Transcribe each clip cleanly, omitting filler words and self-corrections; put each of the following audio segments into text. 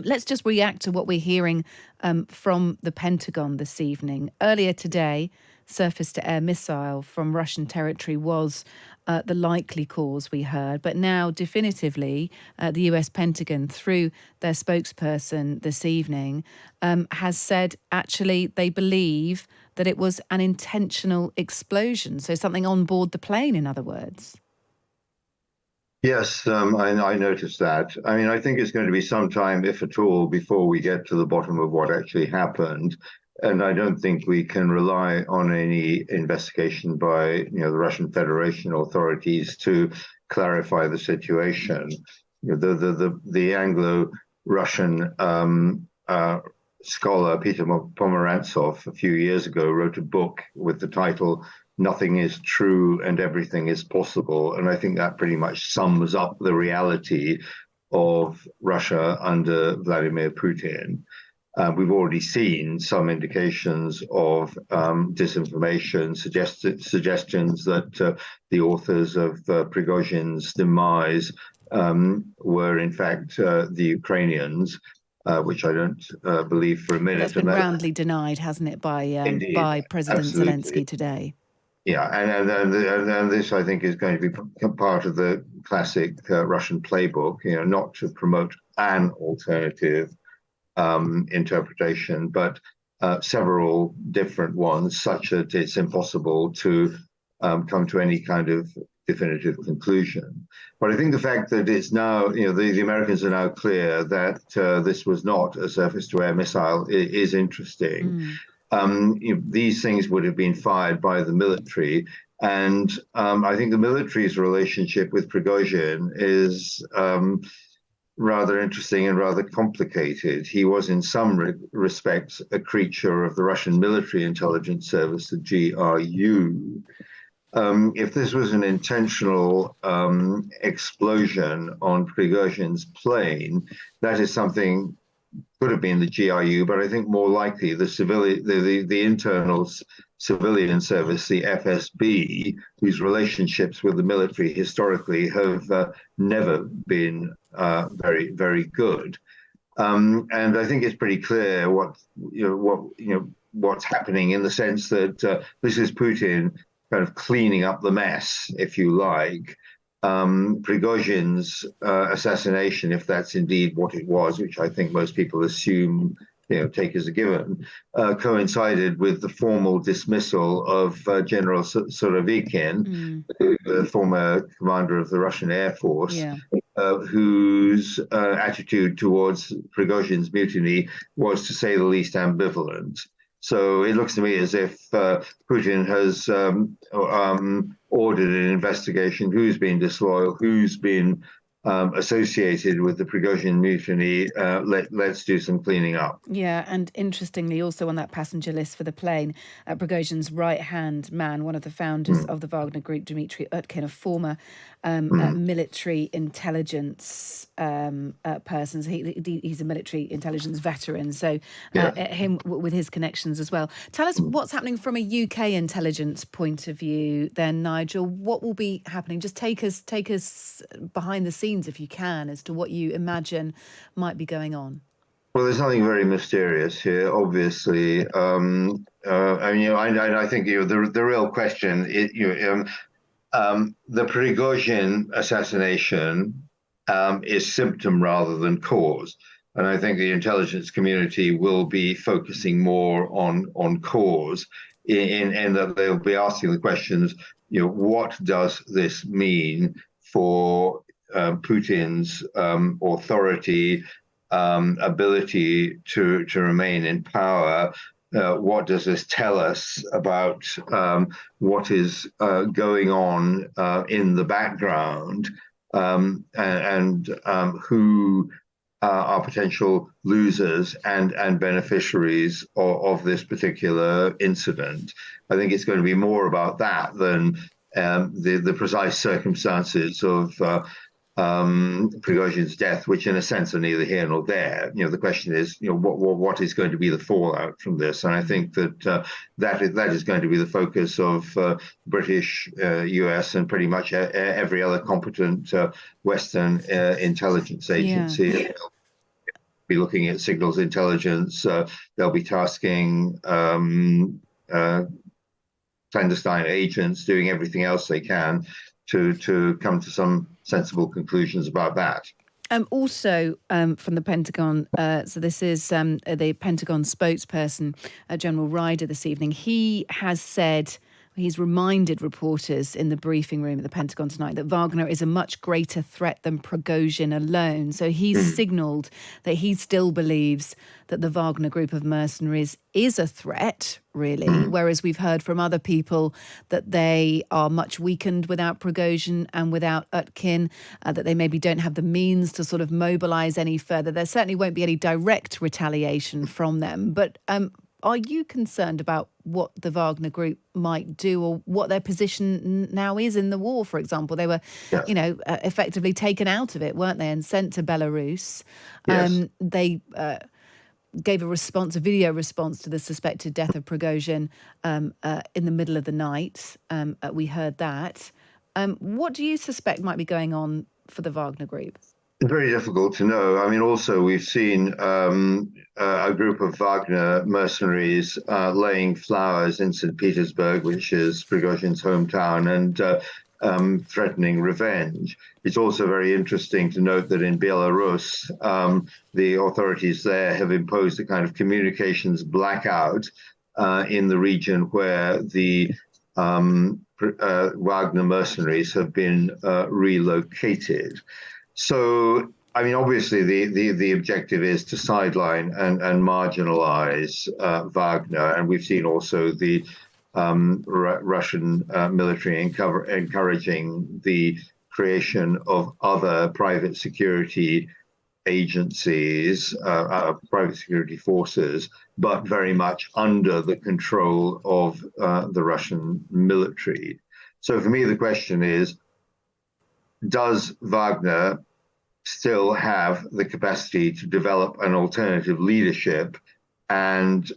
Let's just react to what we're hearing from the Pentagon this evening. Earlier today, surface-to-air missile from Russian territory was the likely cause, we heard. But now, definitively, the US Pentagon, through their spokesperson this evening, has said actually they believe that it was an intentional explosion. So something on board the plane, in other words. Yes, I noticed that. I mean, I think it's going to be some time, if at all, before we get to the bottom of what actually happened. And I don't think we can rely on any investigation by, the Russian Federation authorities to clarify the situation. The Anglo-Russian scholar Peter Pomerantsov a few years ago wrote a book with the title "Nothing is True and Everything is Possible." And I think that pretty much sums up the reality of Russia under Vladimir Putin. We've already seen some indications of disinformation, suggestions that the authors of Prigozhin's demise were in fact the Ukrainians, which I don't believe for a minute. That's been roundly denied, hasn't it, by President Zelensky today? Yeah, and this, I think, is going to be part of the classic Russian playbook, not to promote an alternative interpretation, but several different ones, such that it's impossible to come to any kind of definitive conclusion. But I think the fact that it's now, the Americans are now clear that this was not a surface-to-air missile is interesting. These things would have been fired by the military. And I think the military's relationship with Prigozhin is rather interesting and rather complicated. He was in some respects a creature of the Russian military intelligence service, the GRU. If this was an intentional explosion on Prigozhin's plane, that is something could have been the GRU, but I think more likely the internal civilian service, the FSB, whose relationships with the military historically have never been very, very good. And I think it's pretty clear what's happening, in the sense that this is Putin kind of cleaning up the mess, if you like. Prigozhin's assassination, if that's indeed what it was, which I think most people assume, take as a given, coincided with the formal dismissal of General Surovikin, the former commander of the Russian Air Force, whose attitude towards Prigozhin's mutiny was, to say the least, ambivalent. So it looks to me as if Putin has ordered an investigation: who's been disloyal, who's been associated with the Prigozhin mutiny. Let's do some cleaning up. Yeah, and interestingly, also on that passenger list for the plane, Prigozhin's right-hand man, one of the founders of the Wagner Group, Dmitry Utkin, a former military intelligence person. So he's a military intelligence veteran. So him with his connections as well. Tell us what's happening from a UK intelligence point of view then, Nigel. What will be happening? Just take us behind the scenes, if you can, as to what you imagine might be going on. Well, there's nothing very mysterious here, obviously. I think the real question is, the Prigozhin assassination is symptom rather than cause, and I think the intelligence community will be focusing more on cause, in that they'll be asking the questions: what does this mean for Putin's authority, ability to remain in power? What does this tell us about what is going on in the background, and who are potential losers and beneficiaries of this particular incident? I think it's going to be more about that than the precise circumstances of Prigozhin's death, which in a sense are neither here nor there. The question is, what is going to be the fallout from this? And I think that that is going to be the focus of British, US, and pretty much every other competent Western intelligence agency. be looking at signals intelligence. They'll be tasking clandestine agents, doing everything else they can to come to some sensible conclusions about that. Also, from the Pentagon, so this is the Pentagon spokesperson, General Ryder, this evening. He has said, he's reminded reporters in the briefing room at the Pentagon tonight that Wagner is a much greater threat than Prigozhin alone. So he's signalled that he still believes that the Wagner group of mercenaries is a threat, really, whereas we've heard from other people that they are much weakened without Prigozhin and without Utkin, that they maybe don't have the means to sort of mobilise any further. There certainly won't be any direct retaliation from them, but are you concerned about what the Wagner group might do, or what their position now is in the war, for example? They were, effectively taken out of it, weren't they, and sent to Belarus. Yes. They gave a video response to the suspected death of Prigozhin in the middle of the night. We heard that. What do you suspect might be going on for the Wagner group? It's very difficult to know. I mean, also, we've seen a group of Wagner mercenaries laying flowers in St. Petersburg, which is Prigozhin's hometown, and threatening revenge. It's also very interesting to note that in Belarus, the authorities there have imposed a kind of communications blackout in the region where the Wagner mercenaries have been relocated. So, I mean, obviously, the objective is to sideline and marginalize Wagner. And we've seen also the Russian military encouraging the creation of other private security agencies, private security forces, but very much under the control of the Russian military. So for me, the question is, does Wagner still have the capacity to develop an alternative leadership and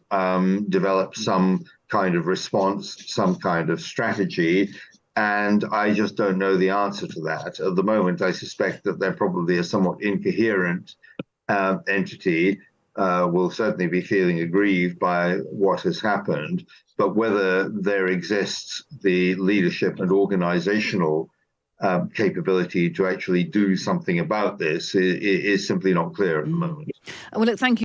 develop some kind of response, some kind of strategy? And I just don't know the answer to that. At the moment, I suspect that they're probably a somewhat incoherent entity, will certainly be feeling aggrieved by what has happened. But whether there exists the leadership and organizational capability to actually do something about this is simply not clear at the moment. Well, look, thank you.